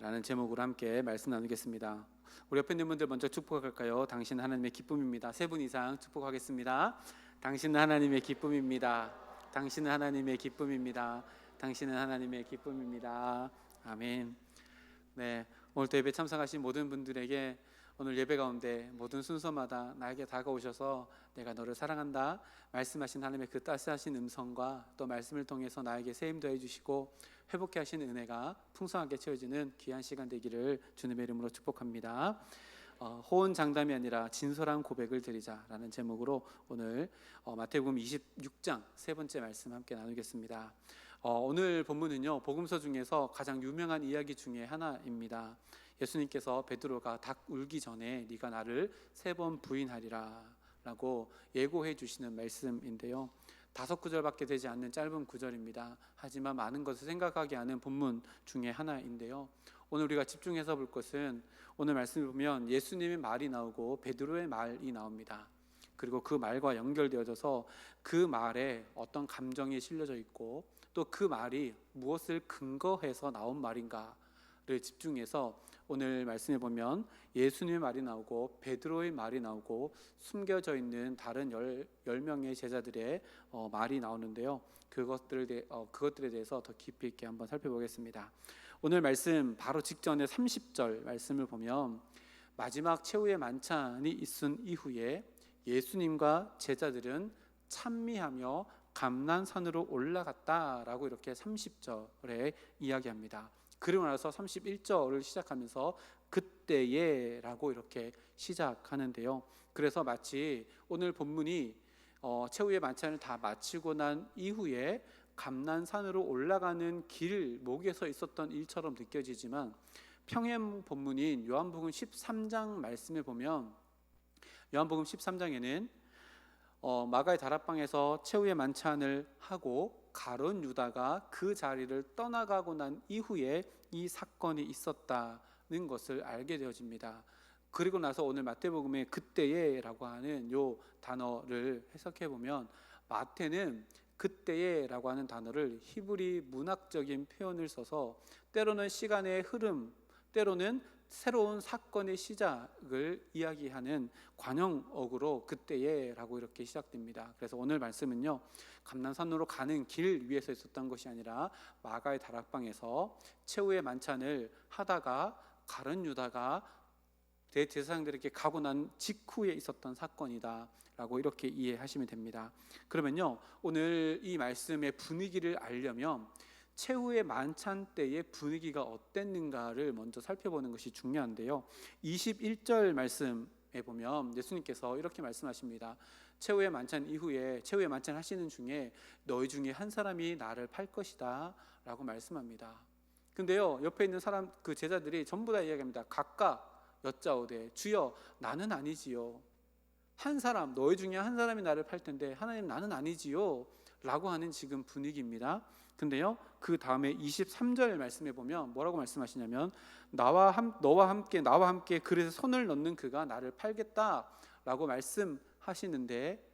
라는 제목으로 함께 말씀 나누겠습니다. 우리 옆에 있는 분들 먼저 축복할까요? 당신은 하나님의 기쁨입니다. 세 분 이상 축복하겠습니다. 당신은 하나님의 기쁨입니다. 당신은 하나님의 기쁨입니다. 당신은 하나님의 기쁨입니다. 아멘. 네, 오늘 또 예배 참석하신 모든 분들에게 오늘 예배 가운데 모든 순서마다 나에게 다가오셔서 내가 너를 사랑한다 말씀하신 하나님의 그 따스하신 음성과 또 말씀을 통해서 나에게 세임 더해 주시고 회복케 하시는 은혜가 풍성하게 채워지는 귀한 시간 되기를 주님의 이름으로 축복합니다. 호언장담이 아니라 진솔한 고백을 드리자라는 제목으로 오늘 마태복음 26장 세 번째 말씀 함께 나누겠습니다. 오늘 본문은요, 복음서 중에서 가장 유명한 이야기 중에 하나입니다. 예수님께서 베드로가 닭 울기 전에 네가 나를 3번 부인하리라 라고 예고해 주시는 말씀인데요, 5구절밖에 되지 않는 짧은 구절입니다. 하지만 많은 것을 생각하게 하는 본문 중에 하나인데요, 오늘 우리가 집중해서 볼 것은 오늘 말씀을 보면 예수님의 말이 나오고 베드로의 말이 나옵니다. 그리고 그 말과 연결되어져서 그 말에 어떤 감정이 실려져 있고 또 그 말이 무엇을 근거해서 나온 말인가를 집중해서 오늘 말씀에 보면 예수님의 말이 나오고 베드로의 말이 나오고 숨겨져 있는 다른 10명의 제자들의 말이 나오는데요, 그것들에 대해서 더 깊이 있게 한번 살펴보겠습니다. 오늘 말씀 바로 직전에 30절 말씀을 보면 마지막 최후의 만찬이 있은 이후에 예수님과 제자들은 찬미하며 감난산으로 올라갔다라고 이렇게 30절에 이야기합니다. 그리고 나서 31절을 시작하면서 그때에 라고 이렇게 시작하는데요, 그래서 마치 오늘 본문이 최후의 만찬을 다 마치고 난 이후에 감난산으로 올라가는 길목에서 있었던 일처럼 느껴지지만 평행 본문인 요한복음 13장 말씀에 보면 요한복음 13장에는 마가의 다락방에서 최후의 만찬을 하고 가룟 유다가 그 자리를 떠나가고 난 이후에 이 사건이 있었다는 것을 알게 되어집니다. 그리고 나서 오늘 마태복음의 그때에 라고 하는 요 단어를 해석해 보면 마태는 그때에 라고 하는 단어를 히브리 문학적인 표현을 써서 때로는 시간의 흐름, 때로는 새로운 사건의 시작을 이야기하는 관용어구로 그때에 라고 이렇게 시작됩니다. 그래서 오늘 말씀은요, 감난산으로 가는 길 위에서 있었던 것이 아니라 마가의 다락방에서 최후의 만찬을 하다가 가룟 유다가 대제사장들에게 가고 난 직후에 있었던 사건이다 라고 이렇게 이해하시면 됩니다. 그러면요, 오늘 이 말씀의 분위기를 알려면 최후의 만찬 때의 분위기가 어땠는가를 먼저 살펴보는 것이 중요한데요, 21절 말씀에 보면 예수님께서 이렇게 말씀하십니다. 최후의 만찬 이후에 최후의 만찬 하시는 중에 너희 중에 한 사람이 나를 팔 것이다 라고 말씀합니다. 근데요, 옆에 있는 사람, 그 제자들이 전부 다 이야기합니다. 각각 여짜오되 주여 나는 아니지요. 한 사람, 너희 중에 한 사람이 나를 팔 텐데 하나님 나는 아니지요 라고 하는 지금 분위기입니다. 근데요, 그 다음에 23절 말씀에 보면 뭐라고 말씀하시냐면 너와 함께 그릇에 손을 넣는 그가 나를 팔겠다 라고 말씀하시는데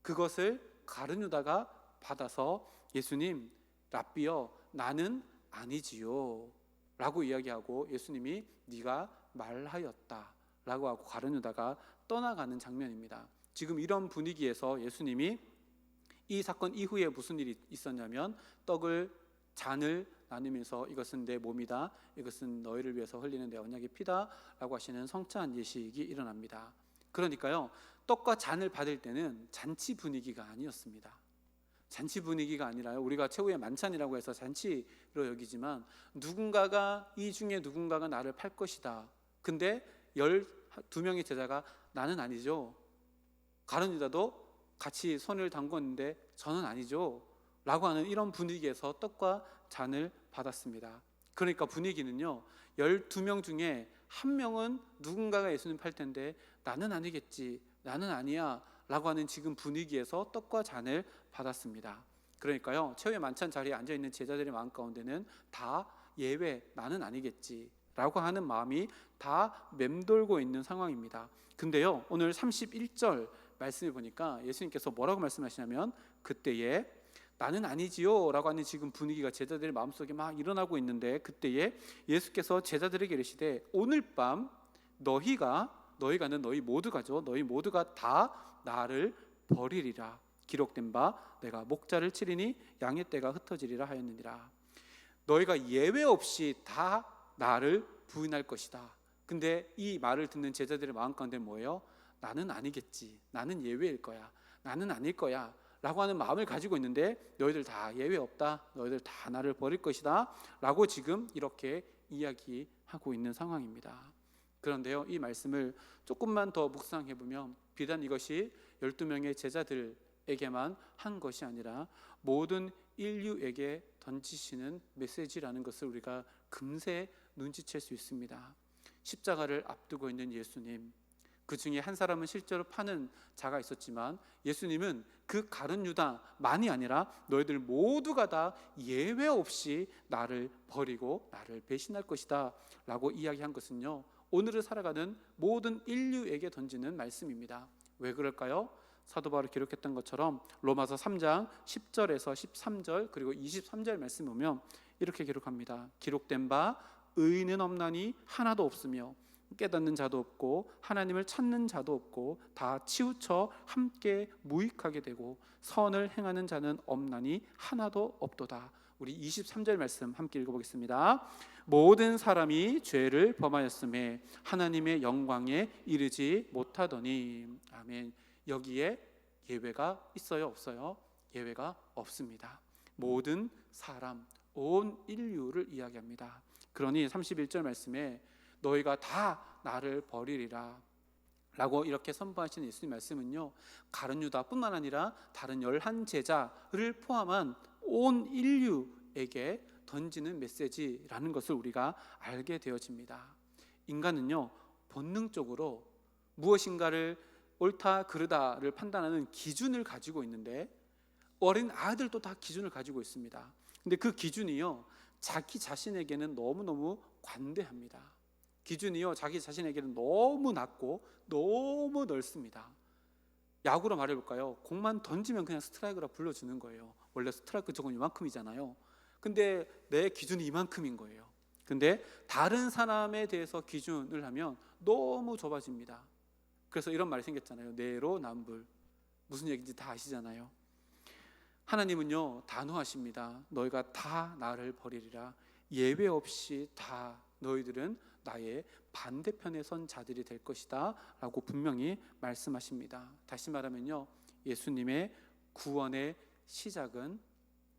그것을 가룟 유다가 받아서 예수님 랍비여 나는 아니지요 라고 이야기하고 예수님이 네가 말하였다 라고 하고 가룟 유다가 떠나가는 장면입니다. 지금 이런 분위기에서 예수님이 이 사건 이후에 무슨 일이 있었냐면 잔을 나누면서 이것은 내 몸이다, 이것은 너희를 위해서 흘리는 내 언약의 피다 라고 하시는 성찬 예식이 일어납니다. 그러니까요, 떡과 잔을 받을 때는 잔치 분위기가 아니었습니다. 잔치 분위기가 아니라요, 우리가 최후의 만찬이라고 해서 잔치로 여기지만 이 중에 누군가가 나를 팔 것이다. 근데 12명의 제자가 나는 아니죠, 가룟 유다도 같이 손을 담궜는데 저는 아니죠 라고 하는 이런 분위기에서 떡과 잔을 받았습니다. 그러니까 분위기는요, 12명 중에 한 명은 누군가가 예수님 팔 텐데 나는 아니겠지, 나는 아니야 라고 하는 지금 분위기에서 떡과 잔을 받았습니다. 그러니까요, 최후의 만찬 자리에 앉아있는 제자들의 마음 가운데는 다 예외, 나는 아니겠지 라고 하는 마음이 다 맴돌고 있는 상황입니다. 근데요, 오늘 31절 말씀을 보니까 예수님께서 뭐라고 말씀하시냐면 그때에 나는 아니지요 라고 하는 지금 분위기가 제자들의 마음속에 막 일어나고 있는데, 그때에 예수께서 제자들에게 이르시되 오늘 밤 너희가는 너희 모두가죠, 너희 모두가 다 나를 버리리라. 기록된 바 내가 목자를 치리니 양의 떼가 흩어지리라 하였느니라. 너희가 예외 없이 다 나를 부인할 것이다. 근데 이 말을 듣는 제자들의 마음 가운데 뭐예요? 나는 아니겠지, 나는 예외일 거야, 나는 아닐 거야 라고 하는 마음을 가지고 있는데, 너희들 다 예외 없다, 너희들 다 나를 버릴 것이다 라고 지금 이렇게 이야기하고 있는 상황입니다. 그런데요, 이 말씀을 조금만 더 묵상해 보면 비단 이것이 12명의 제자들에게만 한 것이 아니라 모든 인류에게 던지시는 메시지라는 것을 우리가 금세 눈치챌 수 있습니다. 십자가를 앞두고 있는 예수님, 그 중에 한 사람은 실제로 파는 자가 있었지만 예수님은 그 가룟 유다만이 아니라 너희들 모두가 다 예외 없이 나를 버리고 나를 배신할 것이다 라고 이야기한 것은요, 오늘을 살아가는 모든 인류에게 던지는 말씀입니다. 왜 그럴까요? 사도 바울이 기록했던 것처럼 로마서 3장 10절에서 13절 그리고 23절 말씀 보면 이렇게 기록합니다. 기록된 바 의인은 없나니 하나도 없으며 깨닫는 자도 없고 하나님을 찾는 자도 없고 다 치우쳐 함께 무익하게 되고 선을 행하는 자는 없나니 하나도 없도다. 우리 23절 말씀 함께 읽어보겠습니다. 모든 사람이 죄를 범하였음에 하나님의 영광에 이르지 못하더니. 아멘. 여기에 예외가 있어요, 없어요? 예외가 없습니다. 모든 사람, 온 인류를 이야기합니다. 그러니 31절 말씀에 너희가 다 나를 버리리라 라고 이렇게 선포하시는 예수님 말씀은요, 가룟 유다뿐만 아니라 다른 11제자를 포함한 온 인류에게 던지는 메시지라는 것을 우리가 알게 되어집니다. 인간은요, 본능적으로 무엇인가를 옳다 그르다를 판단하는 기준을 가지고 있는데, 어린 아이들도 다 기준을 가지고 있습니다. 근데 그 기준이요, 자기 자신에게는 너무너무 관대합니다. 기준이요, 자기 자신에게는 너무 낮고 너무 넓습니다. 야구로 말해볼까요? 공만 던지면 그냥 스트라이크라 불러주는 거예요. 원래 스트라이크 조금 이만큼이잖아요. 근데 내 기준이 이만큼인 거예요. 근데 다른 사람에 대해서 기준을 하면 너무 좁아집니다. 그래서 이런 말이 생겼잖아요. 내로남불. 무슨 얘기인지 다 아시잖아요. 하나님은요, 단호하십니다. 너희가 다 나를 버리리라. 예외 없이 다 너희들은 나의 반대편에 선 자들이 될 것이다 라고 분명히 말씀하십니다. 다시 말하면요, 예수님의 구원의 시작은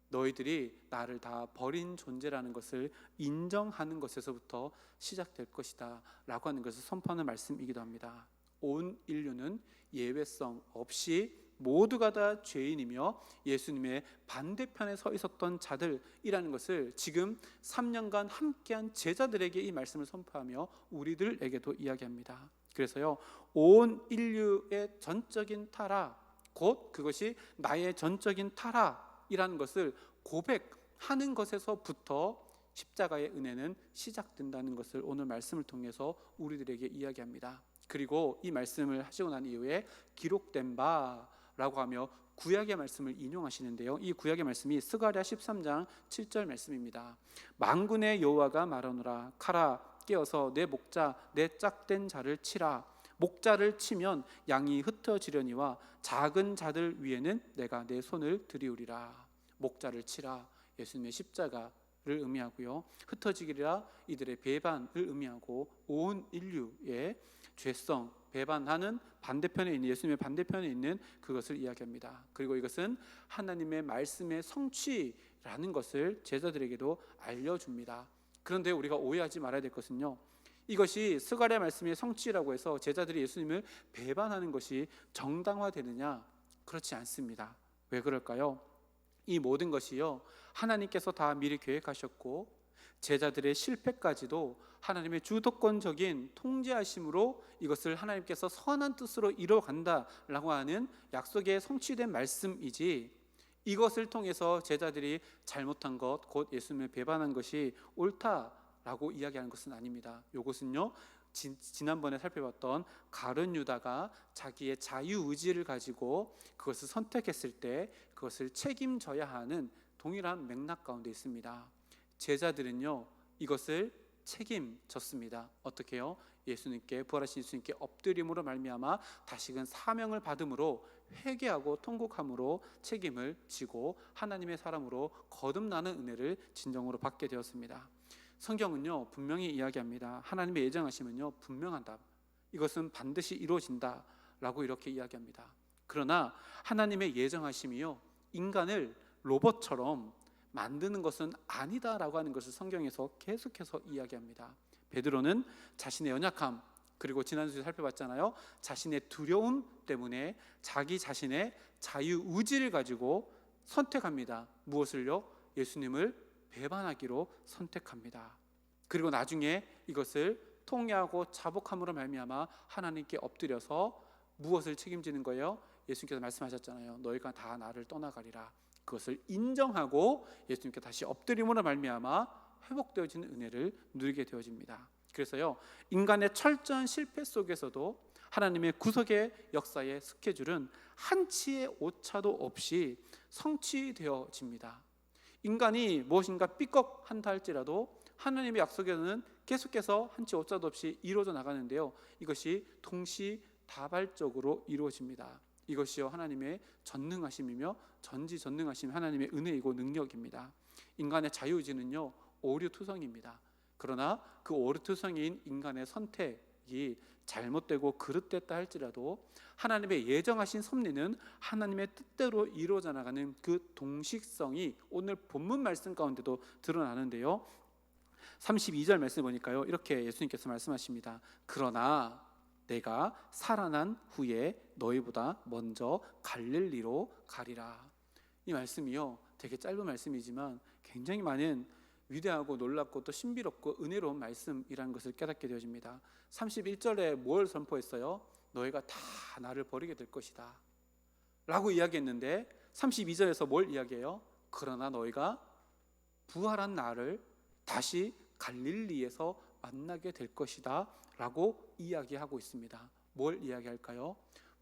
너희들이 나를 다 버린 존재라는 것을 인정하는 것에서부터 시작될 것이다 라고 하는 것을 선포하는 말씀이기도 합니다. 온 인류는 예외성 없이 모두가 다 죄인이며 예수님의 반대편에 서 있었던 자들이라는 것을 지금 3년간 함께한 제자들에게 이 말씀을 선포하며 우리들에게도 이야기합니다. 그래서요, 온 인류의 전적인 타락, 곧 그것이 나의 전적인 타락이라는 것을 고백하는 것에서부터 십자가의 은혜는 시작된다는 것을 오늘 말씀을 통해서 우리들에게 이야기합니다. 그리고 이 말씀을 하시고 난 이후에 기록된 바라고 하며 구약의 말씀을 인용하시는데요, 이 구약의 말씀이 스가랴 13장 7절 말씀입니다. 만군의 여호와가 말하노라. 가라, 깨어서 내 목자 내 짝된 자를 치라. 목자를 치면 양이 흩어지려니와 작은 자들 위에는 내가 내 손을 들이우리라. 목자를 치라, 예수님의 십자가를 의미하고요, 흩어지기라 이들의 배반을 의미하고 온 인류의 죄성, 배반하는 반대편에 있는 예수님의 반대편에 있는 그것을 이야기합니다. 그리고 이것은 하나님의 말씀의 성취라는 것을 제자들에게도 알려줍니다. 그런데 우리가 오해하지 말아야 될 것은요, 이것이 스가랴 말씀의 성취라고 해서 제자들이 예수님을 배반하는 것이 정당화되느냐? 그렇지 않습니다. 왜 그럴까요? 이 모든 것이요, 하나님께서 다 미리 계획하셨고 제자들의 실패까지도 하나님의 주도권적인 통제하심으로 이것을 하나님께서 선한 뜻으로 이뤄간다라고 하는 약속의 성취된 말씀이지, 이것을 통해서 제자들이 잘못한 것, 곧 예수님을 배반한 것이 옳다 라고 이야기하는 것은 아닙니다. 이것은요, 지난번에 살펴봤던 가룟 유다가 자기의 자유의지를 가지고 그것을 선택했을 때 그것을 책임져야 하는 동일한 맥락 가운데 있습니다. 제자들은요, 이것을 책임졌습니다. 어떻게요? 예수님께, 부활하신 예수님께 엎드림으로 말미암아 다시금 사명을 받음으로 회개하고 통곡함으로 책임을 지고 하나님의 사람으로 거듭나는 은혜를 진정으로 받게 되었습니다. 성경은요, 분명히 이야기합니다. 하나님의 예정하심은요, 분명하다. 이것은 반드시 이루어진다 라고 이렇게 이야기합니다. 그러나 하나님의 예정하심이요, 인간을 로봇처럼 만드는 것은 아니다라고 하는 것을 성경에서 계속해서 이야기합니다. 베드로는 자신의 연약함, 그리고 지난주에 살펴봤잖아요, 자신의 두려움 때문에 자기 자신의 자유의지를 가지고 선택합니다. 무엇을요? 예수님을 배반하기로 선택합니다. 그리고 나중에 이것을 통회하고 자복함으로 말미암아 하나님께 엎드려서 무엇을 책임지는 거예요? 예수님께서 말씀하셨잖아요. 너희가 다 나를 떠나가리라. 그것을 인정하고 예수님께 다시 엎드림으로 말미암아 회복되어지는 은혜를 누리게 되어집니다. 그래서요, 인간의 철저한 실패 속에서도 하나님의 구속의 역사의 스케줄은 한치의 오차도 없이 성취되어집니다. 인간이 무엇인가 삐걱한다 할지라도 하나님의 약속에는 계속해서 한치 오차도 없이 이루어져 나가는데요, 이것이 동시다발적으로 이루어집니다. 이것이요, 하나님의 전능하심이며 전지전능하심, 하나님의 은혜이고 능력입니다. 인간의 자유의지는요, 오류투성입니다. 그러나 그 오류투성인 인간의 선택이 잘못되고 그릇됐다 할지라도 하나님의 예정하신 섭리는 하나님의 뜻대로 이루어져 나가는 그 동식성이 오늘 본문 말씀 가운데도 드러나는데요, 32절 말씀 보니까요, 이렇게 예수님께서 말씀하십니다. 그러나 내가 살아난 후에 너희보다 먼저 갈릴리로 가리라. 이 말씀이요, 되게 짧은 말씀이지만 굉장히 많은 위대하고 놀랍고 또 신비롭고 은혜로운 말씀이라는 것을 깨닫게 되어집니다. 31절에 뭘 선포했어요? 너희가 다 나를 버리게 될 것이다 라고 이야기했는데 32절에서 뭘 이야기해요? 그러나 너희가 부활한 나를 다시 갈릴리에서 만나게 될 것이다 라고 이야기하고 있습니다. 뭘 이야기할까요?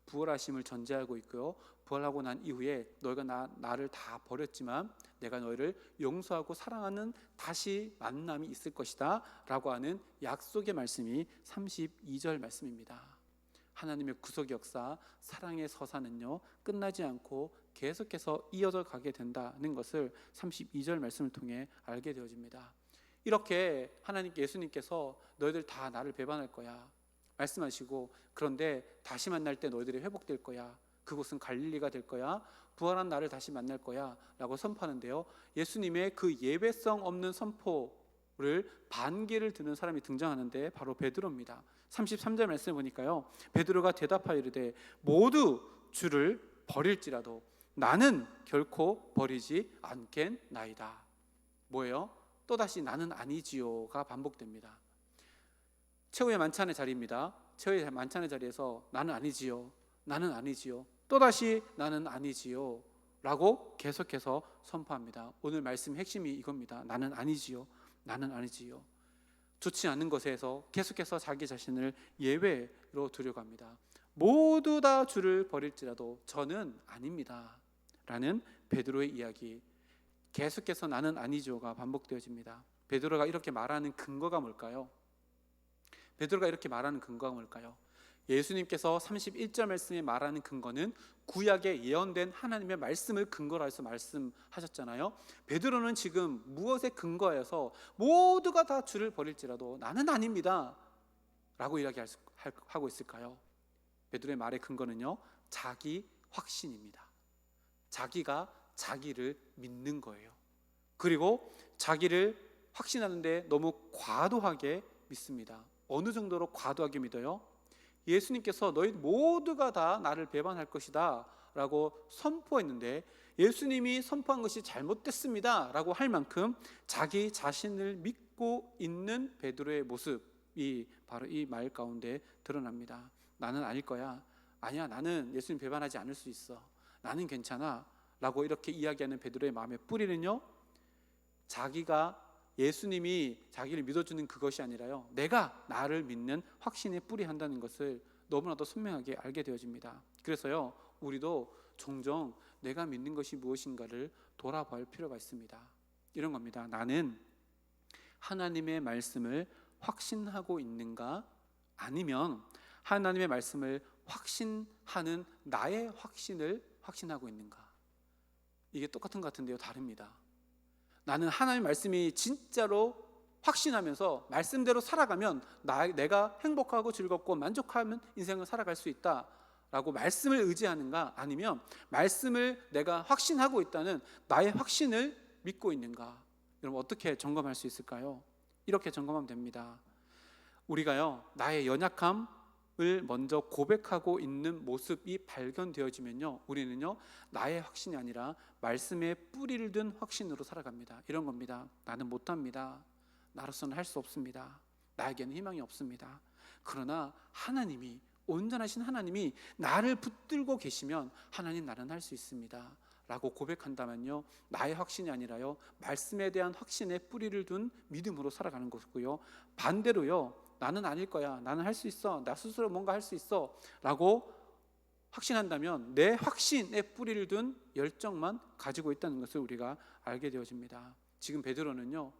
부활하심을 전제하고 있고요, 부활하고 난 이후에 너희가 나를 다 버렸지만 내가 너희를 용서하고 사랑하는 다시 만남이 있을 것이다 라고 하는 약속의 말씀이 32절 말씀입니다. 하나님의 구속 역사, 사랑의 서사는요, 끝나지 않고 계속해서 이어져 가게 된다는 것을 32절 말씀을 통해 알게 되어집니다. 이렇게 하나님께, 예수님께서 너희들 다 나를 배반할 거야 말씀하시고, 그런데 다시 만날 때 너희들이 회복될 거야, 그곳은 갈릴리가 될 거야, 부활한 나를 다시 만날 거야 라고 선포하는데요, 예수님의 그 예외성 없는 선포를 반기를 드는 사람이 등장하는데 바로 베드로입니다. 33절 말씀을 보니까요, 베드로가 대답하여 이르되 모두 주를 버릴지라도 나는 결코 버리지 않겠나이다. 뭐예요? 또다시 나는 아니지요가 반복됩니다. 최후의 만찬의 자리입니다. 최후의 만찬의 자리에서 나는 아니지요, 나는 아니지요, 또다시 나는 아니지요 라고 계속해서 선포합니다. 오늘 말씀 핵심이 이겁니다. 나는 아니지요, 나는 아니지요. 좋지 않은 것에서 계속해서 자기 자신을 예외로 두려갑니다. 모두 다 주를 버릴지라도 저는 아닙니다 라는 베드로의 이야기, 계속해서 나는 아니죠가 반복되어집니다. 베드로가 이렇게 말하는 근거가 뭘까요? 베드로가 이렇게 말하는 근거가 뭘까요? 예수님께서 31절 말씀에 말하는 근거는 구약에 예언된 하나님의 말씀을 근거로 해서 말씀하셨잖아요. 베드로는 지금 무엇에 근거해서 모두가 다 주를 버릴지라도 나는 아닙니다 라고 이야기하고 있을까요? 베드로의 말의 근거는요, 자기 확신입니다. 자기가 자기를 믿는 거예요. 그리고 자기를 확신하는데 너무 과도하게 믿습니다. 어느 정도로 과도하게 믿어요? 예수님께서 너희 모두가 다 나를 배반할 것이다 라고 선포했는데 예수님이 선포한 것이 잘못됐습니다 라고 할 만큼 자기 자신을 믿고 있는 베드로의 모습이 바로 이 말 가운데 드러납니다. 나는 아닐 거야, 아니야, 나는 예수님 배반하지 않을 수 있어, 나는 괜찮아 라고 이렇게 이야기하는 베드로의 마음의 뿌리는요, 자기가 예수님이 자기를 믿어주는 그것이 아니라요, 내가 나를 믿는 확신의 뿌리 한다는 것을 너무나도 선명하게 알게 되어집니다. 그래서요, 우리도 종종 내가 믿는 것이 무엇인가를 돌아볼 필요가 있습니다. 이런 겁니다. 나는 하나님의 말씀을 확신하고 있는가, 아니면 하나님의 말씀을 확신하는 나의 확신을 확신하고 있는가. 이게 똑같은 것 같은데요, 다릅니다. 나는 하나님의 말씀이 진짜로 확신하면서 말씀대로 살아가면 내가 행복하고 즐겁고 만족하면 인생을 살아갈 수 있다라고 말씀을 의지하는가, 아니면 말씀을 내가 확신하고 있다는 나의 확신을 믿고 있는가. 여러분, 어떻게 점검할 수 있을까요? 이렇게 점검하면 됩니다. 우리가요, 나의 연약함을 먼저 고백하고 있는 모습이 발견되어지면요, 우리는요, 나의 확신이 아니라 말씀에 뿌리를 둔 확신으로 살아갑니다. 이런 겁니다. 나는 못합니다. 나로서는 할 수 없습니다. 나에게는 희망이 없습니다. 그러나 하나님이, 온전하신 하나님이 나를 붙들고 계시면 하나님, 나는 할 수 있습니다 라고 고백한다면요, 나의 확신이 아니라요, 말씀에 대한 확신에 뿌리를 둔 믿음으로 살아가는 것이고요, 반대로요, 나는 아닐 거야, 나는 할 수 있어, 나 스스로 뭔가 할 수 있어 라고 확신한다면 내 확신에 뿌리를 둔 열정만 가지고 있다는 것을 우리가 알게 되어집니다. 지금 베드로는요,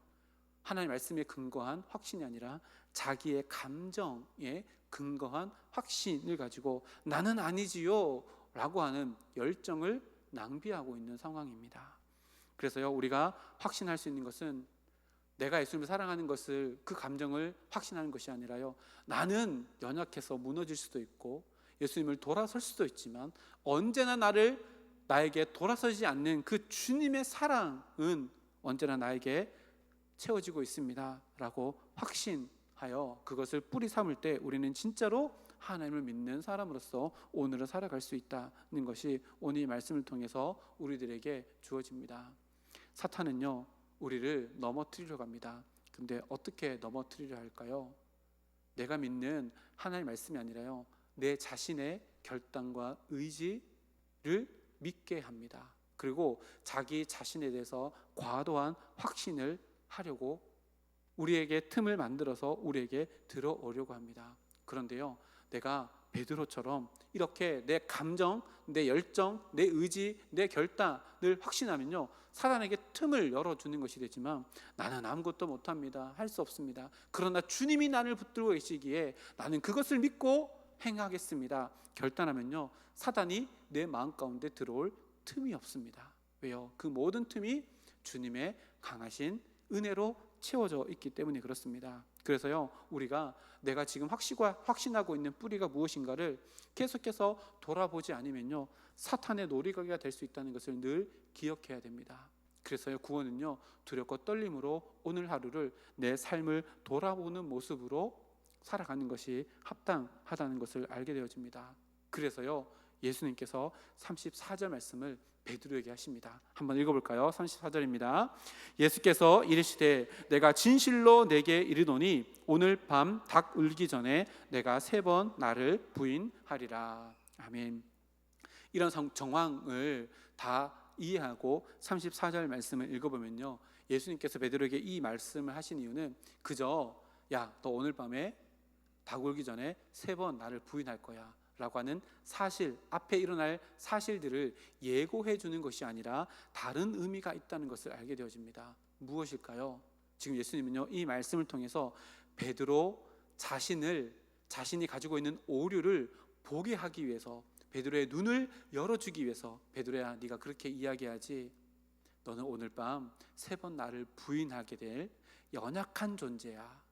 하나님의 말씀에 근거한 확신이 아니라 자기의 감정에 근거한 확신을 가지고 나는 아니지요 라고 하는 열정을 낭비하고 있는 상황입니다. 그래서요, 우리가 확신할 수 있는 것은 내가 예수님을 사랑하는 것을, 그 감정을 확신하는 것이 아니라요, 나는 연약해서 무너질 수도 있고 예수님을 돌아설 수도 있지만 언제나 나에게 돌아서지 않는 그 주님의 사랑은 언제나 나에게 채워지고 있습니다 라고 확신하여 그것을 뿌리 삼을 때 우리는 진짜로 하나님을 믿는 사람으로서 오늘을 살아갈 수 있다는 것이 오늘 이 말씀을 통해서 우리들에게 주어집니다. 사탄은요, 우리를 넘어뜨리려고 합니다. 근데 어떻게 넘어뜨리려 할까요? 내가 믿는 하나님의 말씀이 아니라요, 내 자신의 결단과 의지를 믿게 합니다. 그리고 자기 자신에 대해서 과도한 확신을 하려고 우리에게 틈을 만들어서 우리에게 들어오려고 합니다. 그런데요, 내가 베드로처럼 이렇게 내 감정, 내 열정, 내 의지, 내 결단을 확신하면요, 사단에게 틈을 열어주는 것이 되지만 나는 아무것도 못합니다, 할 수 없습니다, 그러나 주님이 나를 붙들고 계시기에 나는 그것을 믿고 행하겠습니다 결단하면요, 사단이 내 마음 가운데 들어올 틈이 없습니다. 왜요? 그 모든 틈이 주님의 강하신 은혜로 채워져 있기 때문에 그렇습니다. 그래서요, 우리가 내가 지금 확신하고 있는 뿌리가 무엇인가를 계속해서 돌아보지 않으면요, 사탄의 놀이거리가 될 수 있다는 것을 늘 기억해야 됩니다. 그래서요, 구원은요, 두렵고 떨림으로 오늘 하루를 내 삶을 돌아보는 모습으로 살아가는 것이 합당하다는 것을 알게 되어집니다. 그래서요, 예수님께서 34절 말씀을 베드로에게 하십니다. 한번 읽어볼까요? 34절입니다. 예수께서 이르시되 내가 진실로 내게 이르노니 오늘 밤 닭 울기 전에 내가 3번 나를 부인하리라. 아멘. 이런 정황을 다 이해하고 34절 말씀을 읽어보면요, 예수님께서 베드로에게 이 말씀을 하신 이유는 그저 야, 너 오늘 밤에 닭 울기 전에 3번 나를 부인할 거야 라고 하는 사실, 앞에 일어날 사실들을 예고해 주는 것이 아니라 다른 의미가 있다는 것을 알게 되어집니다. 무엇일까요? 지금 예수님은요, 이 말씀을 통해서 베드로 자신이 가지고 있는 오류를 보게 하기 위해서, 베드로의 눈을 열어주기 위해서, 베드로야, 네가 그렇게 이야기하지, 너는 오늘 밤 3번 나를 부인하게 될 연약한 존재야,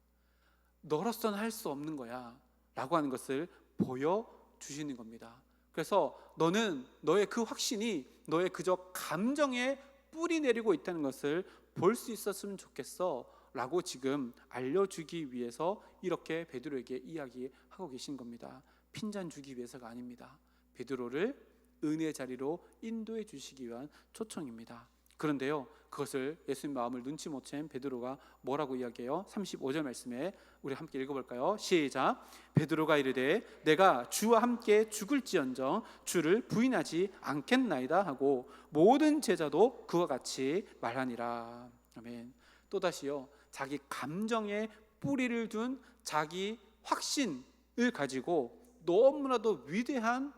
너로서는 할 수 없는 거야 라고 하는 것을 보여주시는 겁니다. 그래서 너는 너의 그 확신이 너의 그저 감정에 뿌리 내리고 있다는 것을 볼 수 있었으면 좋겠어 라고 지금 알려주기 위해서 이렇게 베드로에게 이야기하고 계신 겁니다. 핀잔 주기 위해서가 아닙니다. 베드로를 은혜의 자리로 인도해 주시기 위한 초청입니다. 그런데요, 그것을 예수님 마음을 눈치 못 챈 베드로가 뭐라고 이야기해요? 35절 말씀에 우리 함께 읽어볼까요? 시작. 베드로가 이르되 내가 주와 함께 죽을지언정 주를 부인하지 않겠나이다 하고 모든 제자도 그와 같이 말하니라. 아멘. 또다시요, 자기 감정에 뿌리를 둔 자기 확신을 가지고 너무나도 위대한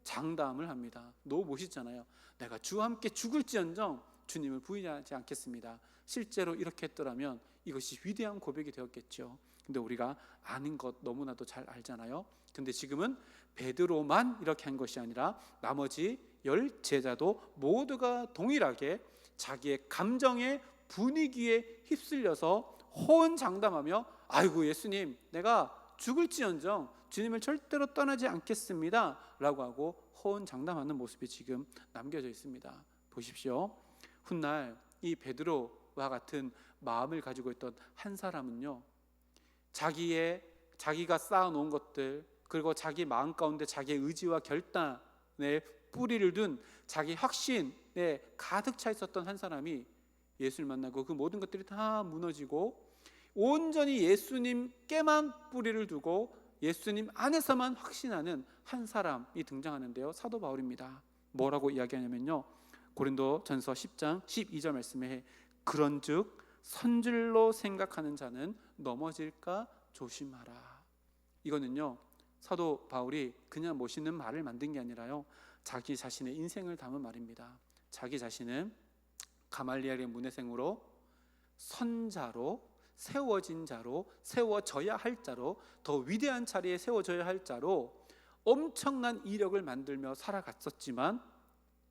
장담을 합니다. 너무 멋있잖아요. 내가 주와 함께 죽을지언정 주님을 부인하지 않겠습니다. 실제로 이렇게 했더라면 이것이 위대한 고백이 되었겠죠. 근데 우리가 아는 것 너무나도 잘 알잖아요. 근데 지금은 베드로만 이렇게 한 것이 아니라 나머지 10 제자도 모두가 동일하게 자기의 감정의 분위기에 휩쓸려서 호언장담하며, 아이고 예수님, 내가 죽을지언정 주님을 절대로 떠나지 않겠습니다 라고 하고 호언장담하는 모습이 지금 남겨져 있습니다. 보십시오. 훗날 이 베드로와 같은 마음을 가지고 있던 한 사람은요, 자기가 쌓아놓은 것들, 그리고 자기 마음 가운데 자기의 의지와 결단에 뿌리를 둔 자기 확신에 가득 차 있었던 한 사람이 예수를 만나고 그 모든 것들이 다 무너지고 온전히 예수님께만 뿌리를 두고 예수님 안에서만 확신하는 한 사람이 등장하는데요, 사도 바울입니다. 뭐라고 이야기하냐면요, 고린도전서 10장 12절 말씀에 그런즉 선질로 생각하는 자는 넘어질까 조심하라. 이거는요, 사도 바울이 그냥 멋있는 말을 만든 게 아니라요, 자기 자신의 인생을 담은 말입니다. 자기 자신은 가말리엘의 문해생으로 선자로 세워진 자로, 세워져야 할 자로, 더 위대한 자리에 세워져야 할 자로 엄청난 이력을 만들며 살아갔었지만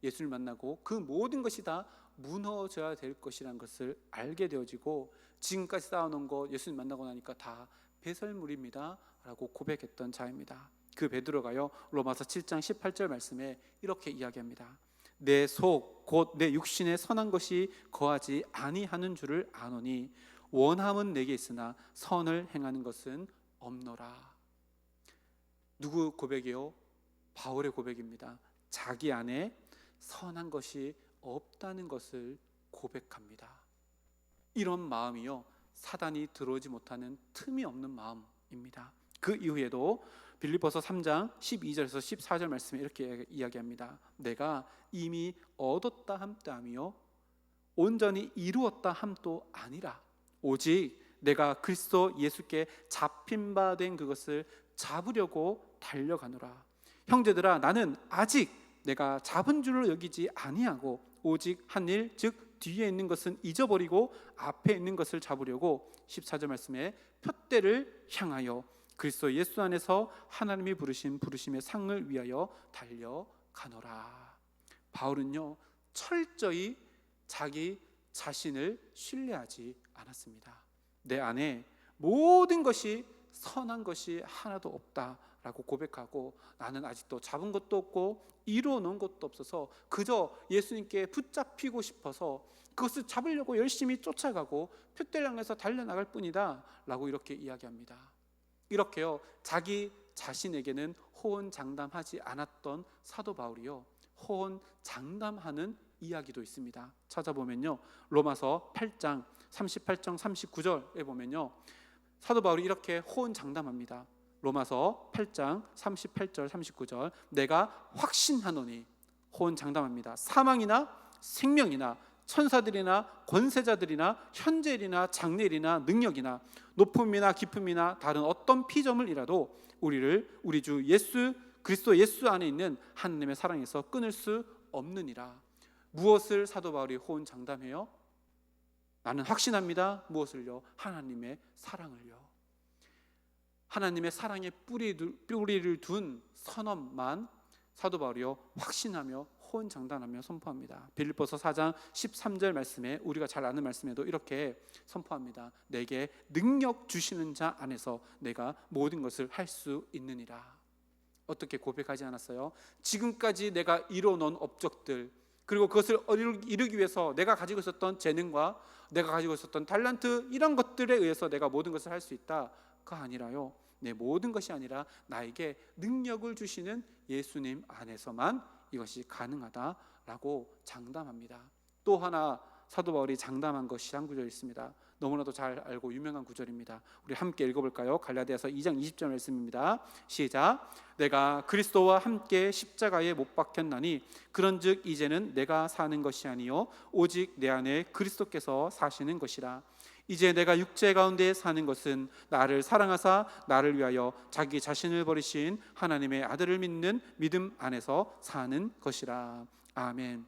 예수를 만나고 그 모든 것이 다 무너져야 될 것이라는 것을 알게 되어지고 지금까지 쌓아놓은 것 예수님 만나고 나니까 다 배설물입니다 라고 고백했던 자입니다. 그 베드로가요, 로마서 7장 18절 말씀에 이렇게 이야기합니다. 내 속 곧 내 육신에 선한 것이 거하지 아니하는 줄을 아노니 원함은 내게 있으나 선을 행하는 것은 없노라. 누구 고백이요? 바울의 고백입니다. 자기 안에 선한 것이 없다는 것을 고백합니다. 이런 마음이요, 사단이 들어오지 못하는 틈이 없는 마음입니다. 그 이후에도 빌립보서 3장 12절에서 14절 말씀에 이렇게 이야기합니다. 내가 이미 얻었다 함도 아니요 온전히 이루었다 함도 아니라 오직 내가 그리스도 예수께 잡힌 바 된 그것을 잡으려고 달려가노라. 형제들아, 나는 아직 내가 잡은 줄로 여기지 아니하고 오직 한 일, 즉 뒤에 있는 것은 잊어버리고 앞에 있는 것을 잡으려고 14절 말씀에 표대를 향하여 그리스도 예수 안에서 하나님이 부르신 부르심의 상을 위하여 달려가노라. 바울은요, 철저히 자기 자신을 신뢰하지 않았습니다. 내 안에 모든 것이 선한 것이 하나도 없다라고 고백하고 나는 아직도 잡은 것도 없고 이루어 놓은 것도 없어서 그저 예수님께 붙잡히고 싶어서 그것을 잡으려고 열심히 쫓아가고 표대를 향해서 달려나갈 뿐이다 라고 이렇게 이야기합니다. 이렇게요, 자기 자신에게는 호언장담하지 않았던 사도 바울이요, 호언장담하는 이야기도 있습니다. 찾아보면요, 로마서 8장 38장 39절에 보면요, 사도 바울이 이렇게 호언장담합니다. 로마서 8장 38절 39절 내가 확신하노니, 호언장담합니다. 사망이나 생명이나 천사들이나 권세자들이나 현재일이나 장래일이나 능력이나 높음이나 깊음이나 다른 어떤 피조물이라도 우리를 우리 주 예수 그리스도 예수 안에 있는 하나님의 사랑에서 끊을 수 없느니라. 무엇을 사도 바울이 호언장담해요? 나는 확신합니다. 무엇을요? 하나님의 사랑을요. 하나님의 사랑에 뿌리를 둔 선언만 사도 바울이요, 확신하며 호언장담하며 선포합니다. 빌립보서 4장 13절 말씀에 우리가 잘 아는 말씀에도 이렇게 선포합니다. 내게 능력 주시는 자 안에서 내가 모든 것을 할 수 있느니라. 어떻게 고백하지 않았어요? 지금까지 내가 이뤄놓은 업적들, 그리고 그것을 이루기 위해서 내가 가지고 있었던 재능과 내가 가지고 있었던 탤런트, 이런 것들에 의해서 내가 모든 것을 할 수 있다가 아니라요, 내 모든 것이 아니라 나에게 능력을 주시는 예수님 안에서만 이것이 가능하다라고 장담합니다. 또 하나 사도 바울이 장담한 것이 한 구절 있습니다. 너무나도 잘 알고 유명한 구절입니다. 우리 함께 읽어볼까요? 갈라디아서 2장 20절 말씀입니다. 시작. 내가 그리스도와 함께 십자가에 못 박혔나니 그런즉 이제는 내가 사는 것이 아니요 오직 내 안에 그리스도께서 사시는 것이라. 이제 내가 육체 가운데 사는 것은 나를 사랑하사 나를 위하여 자기 자신을 버리신 하나님의 아들을 믿는 믿음 안에서 사는 것이라. 아멘.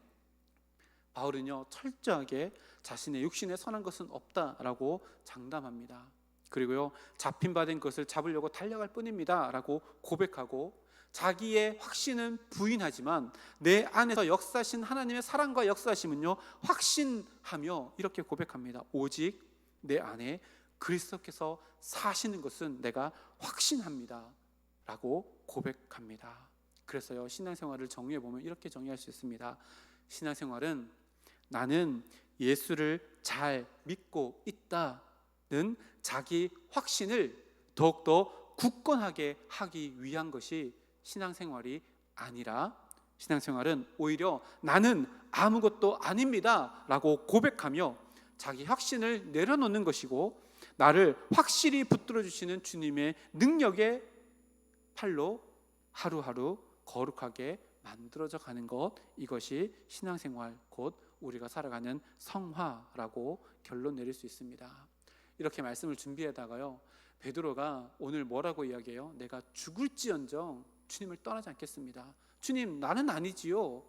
바울은요 철저하게 자신의 육신에 선한 것은 없다라고 장담합니다. 그리고요 잡힌 바 된 것을 잡으려고 달려갈 뿐입니다 라고 고백하고, 자기의 확신은 부인하지만 내 안에서 역사하신 하나님의 사랑과 역사하심은요 확신하며 이렇게 고백합니다. 오직 내 안에 그리스도께서 사시는 것은 내가 확신합니다 라고 고백합니다. 그래서요 신앙생활을 정의해 보면 이렇게 정의할 수 있습니다. 신앙생활은 나는 예수를 잘 믿고 있다는 자기 확신을 더욱더 굳건하게 하기 위한 것이 신앙생활이 아니라, 신앙생활은 오히려 나는 아무것도 아닙니다 라고 고백하며 자기 확신을 내려놓는 것이고, 나를 확실히 붙들어 주시는 주님의 능력의 팔로 하루하루 거룩하게 만들어져 가는 것, 이것이 신앙생활 곧 우리가 살아가는 성화라고 결론 내릴 수 있습니다. 이렇게 말씀을 준비하다가요 베드로가 오늘 뭐라고 이야기해요? 내가 죽을지언정 주님을 떠나지 않겠습니다. 주님 나는 아니지요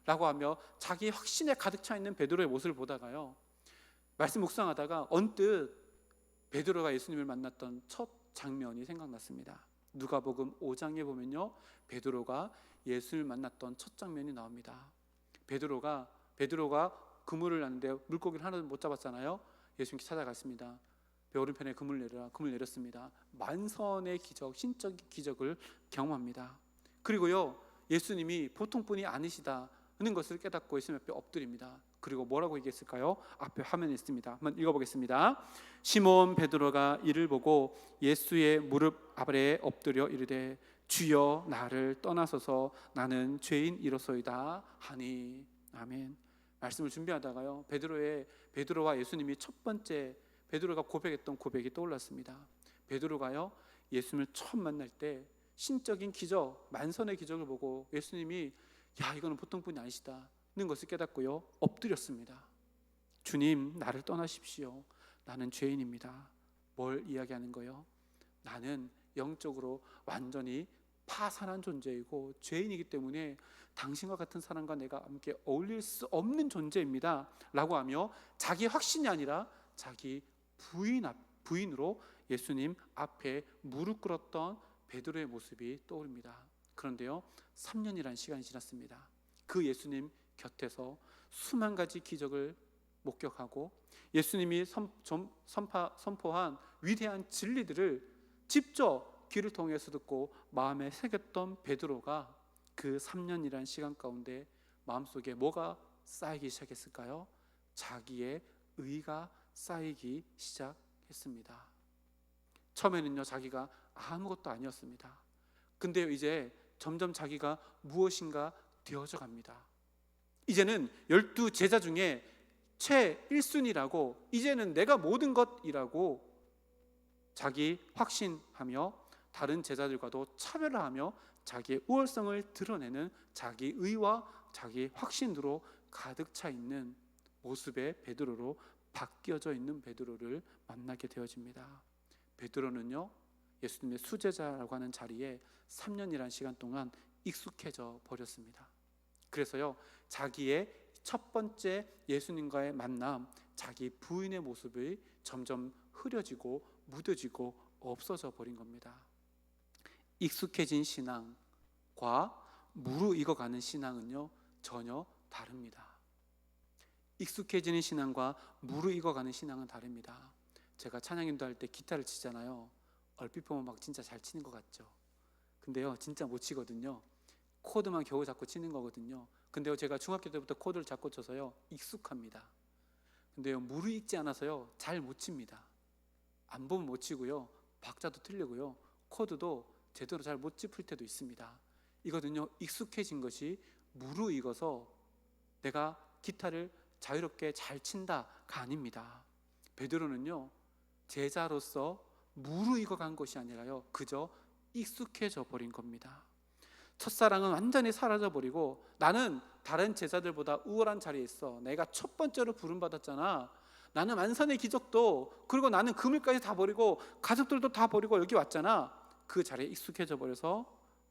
라고 하며 자기 확신에 가득 차 있는 베드로의 모습을 보다가요 말씀 묵상하다가 언뜻 베드로가 예수님을 만났던 첫 장면이 생각났습니다. 누가복음 5장에 보면요 베드로가 예수를 만났던 첫 장면이 나옵니다. 베드로가 그물을 놨는데 물고기를 하나도 못 잡았잖아요. 예수님께 찾아갔습니다. 배 오른편에 그물 내려라. 그물 내렸습니다. 만선의 기적, 신적 기적을 경험합니다. 그리고요 예수님이 보통 분이 아니시다는 것을 깨닫고 예수님 앞에 엎드립니다. 그리고 뭐라고 얘기했을까요? 앞에 화면에 있습니다. 한번 읽어보겠습니다. 시몬 베드로가 이를 보고 예수의 무릎 아래에 엎드려 이르되 주여 나를 떠나소서 나는 죄인이로소이다 하니. 아멘. 말씀을 준비하다가요 베드로와 예수님이 첫 번째 베드로가 고백했던 고백이 떠올랐습니다. 베드로가요 예수님을 처음 만날 때 신적인 기적, 만선의 기적을 보고 예수님이 야 이거는 보통 분이 아니시다는 것을 깨닫고요 엎드렸습니다. 주님 나를 떠나십시오. 나는 죄인입니다. 뭘 이야기하는 거예요? 나는 영적으로 완전히 파산한 존재이고 죄인이기 때문에 당신과 같은 사람과 내가 함께 어울릴 수 없는 존재입니다 라고 하며 자기 확신이 아니라 자기 부인으로 예수님 앞에 무릎 꿇었던 베드로의 모습이 떠오릅니다. 그런데요 3년이라는 시간이 지났습니다. 그 예수님 곁에서 수만 가지 기적을 목격하고 예수님이 선포한 위대한 진리들을 직접 귀를 통해서 듣고 마음에 새겼던 베드로가 그 3년이라는 시간 가운데 마음속에 뭐가 쌓이기 시작했을까요? 자기의 의가 쌓이기 시작했습니다. 처음에는요 자기가 아무것도 아니었습니다. 근데 이제 점점 자기가 무엇인가 되어져 갑니다. 이제는 12제자 중에 최 1순위라고, 이제는 내가 모든 것이라고 자기 확신하며 다른 제자들과도 차별화하며 자기의 우월성을 드러내는 자기 의와 자기 확신으로 가득 차 있는 모습의 베드로로 바뀌어져 있는 베드로를 만나게 되어집니다. 베드로는요 예수님의 수제자라고 하는 자리에 3년이라는 시간 동안 익숙해져 버렸습니다. 그래서요 자기의 첫 번째 예수님과의 만남, 자기 부인의 모습이 점점 흐려지고 무뎌지고 없어져 버린 겁니다. 익숙해진 신앙과 무르익어가는 신앙은요 전혀 다릅니다. 익숙해지는 신앙과 무르익어가는 신앙은 다릅니다. 제가 찬양 인도할 때 기타를 치잖아요. 얼핏 보면 막 진짜 잘 치는 것 같죠. 근데요 진짜 못 치거든요. 코드만 겨우 잡고 치는 거거든요. 근데요 제가 중학교 때부터 코드를 잡고 쳐서요 익숙합니다. 근데요 무르익지 않아서요 잘 못 칩니다. 안 보면 못 치고요 박자도 틀리고요 코드도 제대로 잘 못 짚을 때도 있습니다. 이거든요 익숙해진 것이 무르익어서 내가 기타를 자유롭게 잘 친다가 아닙니다. 베드로는요, 제자로서 무르익어 간 것이 아니라요, 그저 익숙해져 버린 겁니다. 첫사랑은 완전히 사라져 버리고, 나는 다른 제자들보다 우월한 자리에 있어, 내가 첫 번째로 부름받았잖아, 나는 만선의 기적도, 그리고 나는 그물까지 다 버리고 가족들도 다 버리고 여기 왔잖아. 그 자리에 익숙해져 버려서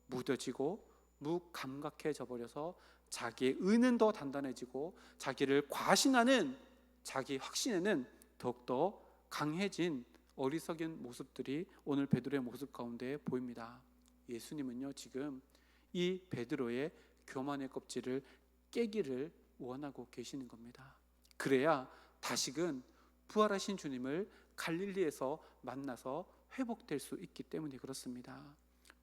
무뎌지고 무감각해져 버려서 자기의 의는 더 단단해지고 자기를 과신하는 자기 확신에는 더욱더 강해진 어리석은 모습들이 오늘 베드로의 모습 가운데 보입니다. 예수님은요, 지금 이 베드로의 교만의 껍질을 깨기를 원하고 계시는 겁니다. 그래야 다시금 부활하신 주님을 갈릴리에서 만나서 회복될 수 있기 때문에 그렇습니다.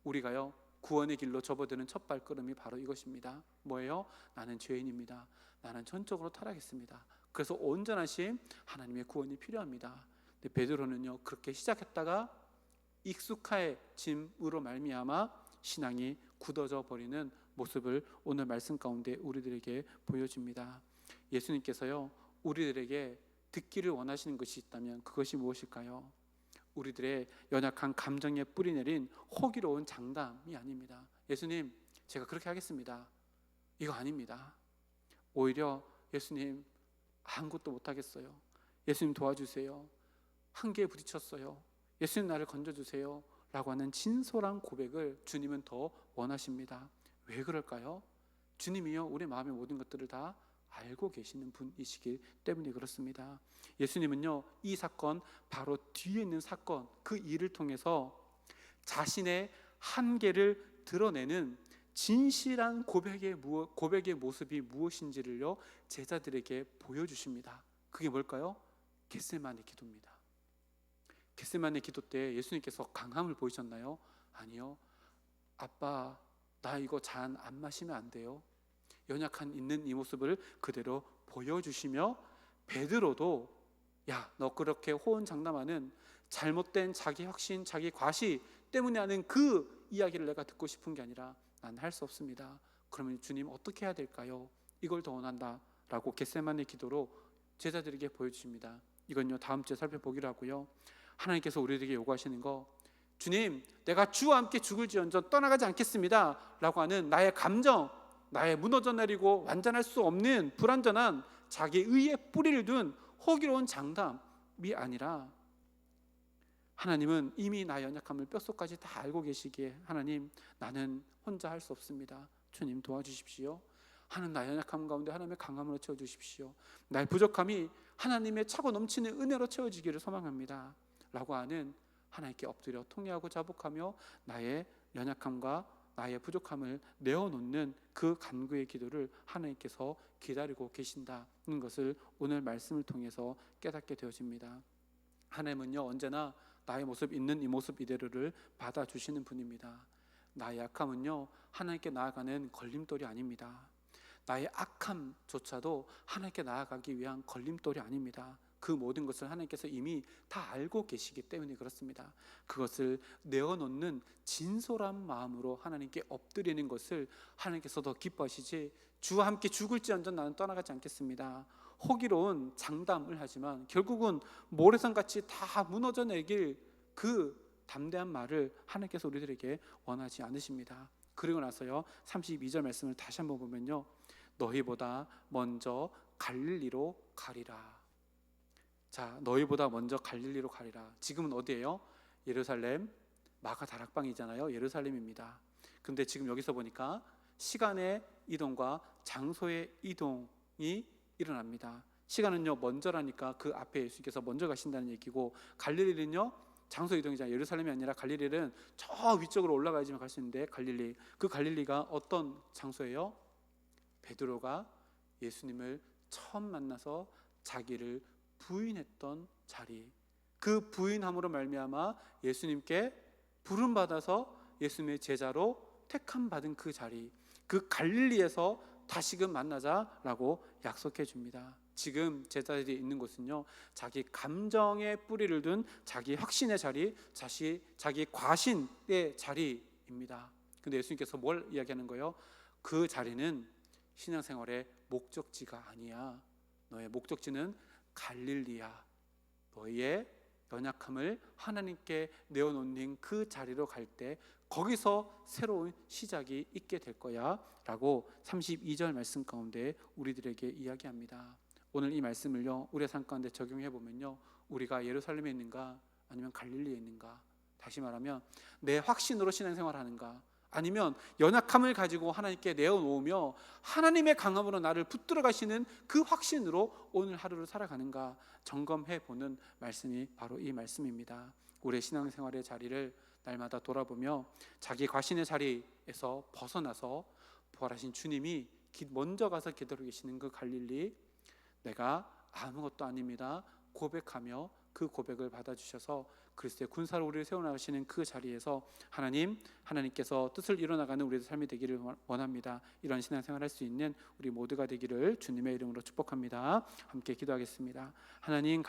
우리가요, 구원의 길로 접어드는 첫 발걸음이 바로 이것입니다. 뭐예요? 나는 죄인입니다. 나는 전적으로 타락했습니다. 그래서 온전하신 하나님의 구원이 필요합니다. 근데 베드로는요, 그렇게 시작했다가 익숙해짐으로 말미암아 신앙이 굳어져 버리는 모습을 오늘 말씀 가운데 우리들에게 보여줍니다. 예수님께서요, 우리들에게 듣기를 원하시는 것이 있다면 그것이 무엇일까요? 우리들의 연약한 감정에 뿌리내린 호기로운 장담이 아닙니다. 예수님, 제가 그렇게 하겠습니다, 이거 아닙니다. 오히려 예수님, 아무것도 못하겠어요, 예수님 도와주세요, 한계에 부딪혔어요, 예수님 나를 건져주세요 라고 하는 진솔한 고백을 주님은 더 원하십니다. 왜 그럴까요? 주님이요, 우리 마음의 모든 것들을 다 알고 계시는 분이시기 때문에 그렇습니다. 예수님은요, 이 사건, 바로 뒤에 있는 사건, 그 일을 통해서 자신의 한계를 드러내는 진실한 고백의 모습이 무엇인지를요, 제자들에게 보여주십니다. 그게 뭘까요? 겟세마네 기도입니다. 겟세마네 기도 때 예수님께서 강함을 보이셨나요? 아니요. 아빠, 나 이거 잔 안 마시면 안 돼요. 연약한 있는 이 모습을 그대로 보여주시며, 베드로도 야, 너 그렇게 호언장담하는 잘못된 자기 확신, 자기 과시 때문에 하는 그 이야기를 내가 듣고 싶은 게 아니라 난 할 수 없습니다. 그러면 주님 어떻게 해야 될까요? 이걸 더 원한다 라고 겟세마네 기도로 제자들에게 보여주십니다. 이건요, 다음 주에 살펴보기로 하고요. 하나님께서 우리에게 요구하시는 거, 주님, 내가 주와 함께 죽을지언정 떠나가지 않겠습니다 라고 하는 나의 감정, 나의 무너져 내리고 완전할 수 없는 불완전한 자기 의에 뿌리를 둔 호기로운 장담이 아니라, 하나님은 이미 나의 연약함을 뼛속까지 다 알고 계시기에, 하나님, 나는 혼자 할 수 없습니다, 주님 도와주십시오 하는 나의 연약함 가운데 하나님의 강함으로 채워주십시오, 나의 부족함이 하나님의 차고 넘치는 은혜로 채워지기를 소망합니다 라고 하는, 하나님께 엎드려 통회하고 자복하며 나의 연약함과 나의 부족함을 내어놓는 그 간구의 기도를 하나님께서 기다리고 계신다는 것을 오늘 말씀을 통해서 깨닫게 되어집니다. 하나님은요, 언제나 나의 모습 있는 이 모습 이대로를 받아주시는 분입니다. 나의 약함은요, 하나님께 나아가는 걸림돌이 아닙니다. 나의 악함조차도 하나님께 나아가기 위한 걸림돌이 아닙니다. 그 모든 것을 하나님께서 이미 다 알고 계시기 때문에 그렇습니다. 그것을 내어놓는 진솔한 마음으로 하나님께 엎드리는 것을 하나님께서 더 기뻐하시지, 주와 함께 죽을지언정 나는 떠나가지 않겠습니다, 호기로운 장담을 하지만 결국은 모래성같이 다 무너져 내길 그 담대한 말을 하나님께서 우리들에게 원하지 않으십니다. 그리고 나서요, 32절 말씀을 다시 한번 보면요, 너희보다 먼저 갈릴리로 가리라. 자, 너희보다 먼저 갈릴리로 가리라. 지금은 어디예요? 예루살렘 마가 다락방이잖아요. 예루살렘입니다. 근데 지금 여기서 보니까 시간의 이동과 장소의 이동이 일어납니다. 시간은요, 먼저라니까 그 앞에 예수께서 먼저 가신다는 얘기고, 갈릴리는요, 장소 이동이잖아요. 예루살렘이 아니라 갈릴리는 저 위쪽으로 올라가야지만 갈 수 있는데, 갈릴리, 그 갈릴리가 어떤 장소예요? 베드로가 예수님을 처음 만나서 자기를 부인했던 자리, 그 부인함으로 말미암아 예수님께 부름받아서 예수님의 제자로 택함 받은 그 자리, 그 갈릴리에서 다시금 만나자라고 약속해 줍니다. 지금 제자들이 있는 곳은요, 자기 감정에 뿌리를 둔 자기 확신의 자리, 자기 과신의 자리입니다. 근데 예수님께서 뭘 이야기하는 거예요? 그 자리는 신앙생활의 목적지가 아니야. 너의 목적지는 갈릴리야. 너희의 연약함을 하나님께 내어놓는 그 자리로 갈 때 거기서 새로운 시작이 있게 될 거야 라고 32절 말씀 가운데 우리들에게 이야기합니다. 오늘 이 말씀을요 우리의 삶 가운데 적용해 보면요, 우리가 예루살렘에 있는가 아니면 갈릴리에 있는가, 다시 말하면 내 확신으로 신앙생활 하는가, 아니면 연약함을 가지고 하나님께 내어놓으며 하나님의 강함으로 나를 붙들어 가시는 그 확신으로 오늘 하루를 살아가는가 점검해 보는 말씀이 바로 이 말씀입니다. 우리의 신앙생활의 자리를 날마다 돌아보며 자기 과신의 자리에서 벗어나서 부활하신 주님이 먼저 가서 기다리고 계시는 그 갈릴리, 내가 아무것도 아닙니다 고백하며 그 고백을 받아주셔서 그리스도의 군사로 우리를 세워나가시는 그 자리에서 하나님께서 뜻을 이뤄나가는 우리의 삶이 되기를 원합니다. 이런 신앙생활 할 수 있는 우리 모두가 되기를 주님의 이름으로 축복합니다. 함께 기도하겠습니다. 하나님